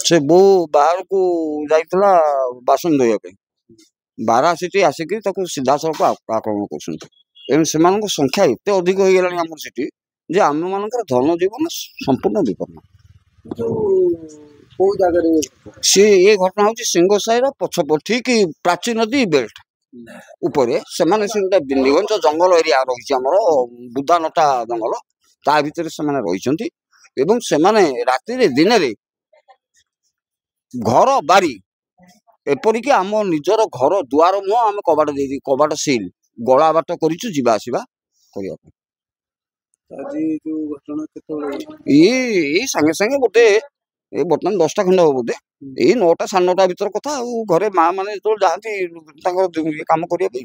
से बो बाहर को जाइतला बासन धोया पे 12 सिटी आसिक सीधा सड़क आक्रमण कर संख्या एत अधिक हो गला आम सिटी जे आम मान धन जीवन संपूर्ण विपन्न सी ये घटना हूँ सिंगसाई पछप ठीक प्राची नदी बेल्ट उपरे से निगंज जंगल एरिया रही बुधा नटा जंगल ता भितर से रही राति दिन घर बारी एपरिक आम निजर घर दुआर मुह आम कबाट दे कबाट सिल गला बाट कर सागे सागे गोटे बर्तमान 10टा खंड हम बोधे यही 9टा 9:30 भर कथा घरे माँ मैंने जो जाती कम करने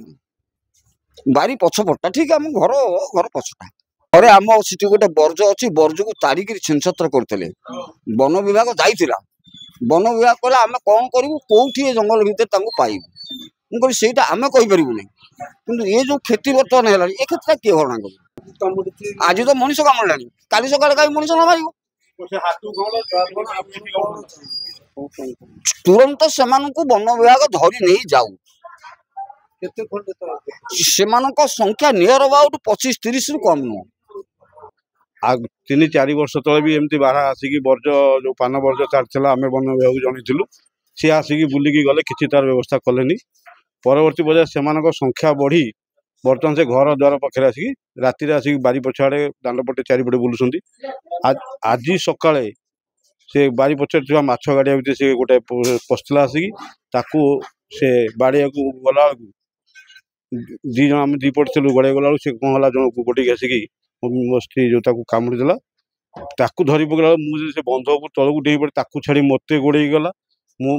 बारी पछपटा ठीक आम घर घर पछटा घरे आम सीटी गोटे बर्ज अच्छी बर्ज को तारिक छिनछत्र करते वन विभाग जाइला वन विभाग कहला आम कौन करूँ कौटी जंगल भितर पाइबू मुझे सहीटा आम कहीपर कि ये जो क्षति बर्तमान है ये क्षति किए भरणा कर आज तो मनीष कामुड़ा काली सकाଳେ कहीं मनीष न मार तुरंत से वन विभाग धरी नहीं जाऊ से संख्या नियर अबाउट 25-30 रु कम नुह 3-4 वर्ष तले भी एमती बारह आसिक बर्ज जो पान बर्ज छाड़ा आम वन विभाग जनइलु सी आसिक बुलिकी गले कि तार व्यवस्था कले परवर्ती बजाय से संख्या बढ़ी बर्तमान से घर द्वार पाखे आसिक राति आसिक बारी पछाड़े दांडपटे चारिपटे बुलूँ आज सकाळे से बारी पछाड़े माछ गाड़िया भितर से गोटे पशला आसिक से बाड़िया को गला दी जन आम दीपट थी गड़े गला से कौन है जन को गोटे आसिक मो स्त्री जो कामुड़ी देला ताकू धरी पकड़ा मुझे बंध को तलू डे पड़े छाड़ी मत गोड़े गला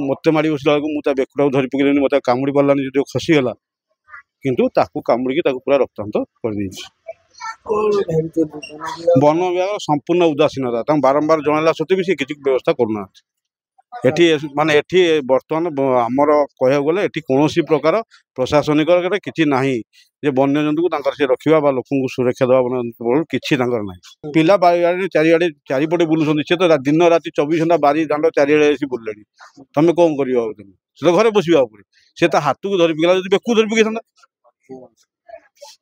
मत माड़ी बसला मुझे बेकटा धरी पकड़े मत कामुड़ी पारानी जो खसीगला किंतु ताकू कामुड़ी पूरा रक्तांत कर वन विभाग संपूर्ण उदासीनता बारंबार जनला सत्वे भी सी किसी व्यवस्था करना एठी माने एठी वर्तमान आमर कह गले एठी कौन प्रकार प्रशासनिक किसी ना जे वन्य जंतु को से रखा बा लोक सुरक्षा देवा किसी ना पिला चारिपटे बुलूँ सी तो दिन राति 24 घंटा बारी दांड चारिड़े बुले तुम कौन कर घरे बस सी हाथ को धरी पकड़ा बेकू धरी पकड़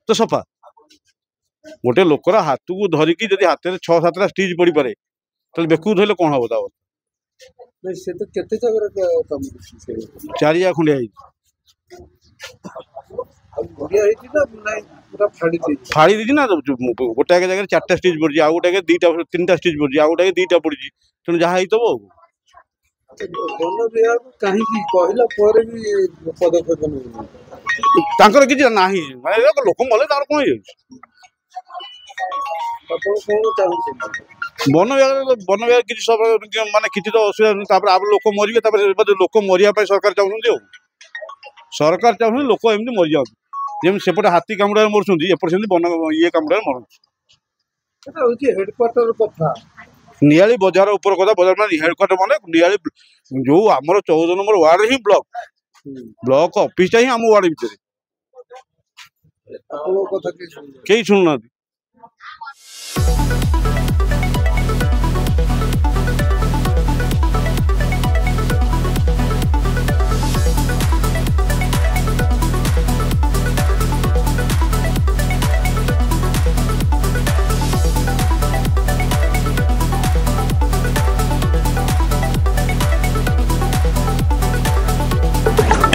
तो सफा गोटे लोकर हाथ को धरिकी जब हाथ में 6-7टा स्टिच पड़ पारे तो बेकू धरले कौन हम तो चारिया खंडिया फाड़ी दी ना गोटे जगह 4टा स्टिच पड़ी आ गोटे 3टा स्टिच पड़ी आ गोटे 2टा पड़ी तेणु जहाँ हो किसी ना लोक मले कौन वन विभाग किसी माने किसी तो असुविधा लोक मरे लोक मरिया सरकार चाहते सरकार चाहते लोक एमती मरी जाऊँ जमी सेपटे हाथी कामुड़ा मरुँच एपटे वन ये कामुड़ा मरुँ नियाली बजार उपर कथा बजार मान हेडक्वार्टर माने नियाली जो आमर 14 नंबर वार्ड ही ब्लॉक ऑफिस ही आम वार्ड भितर कई शुणुना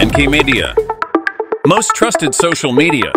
NK Media, most trusted social media.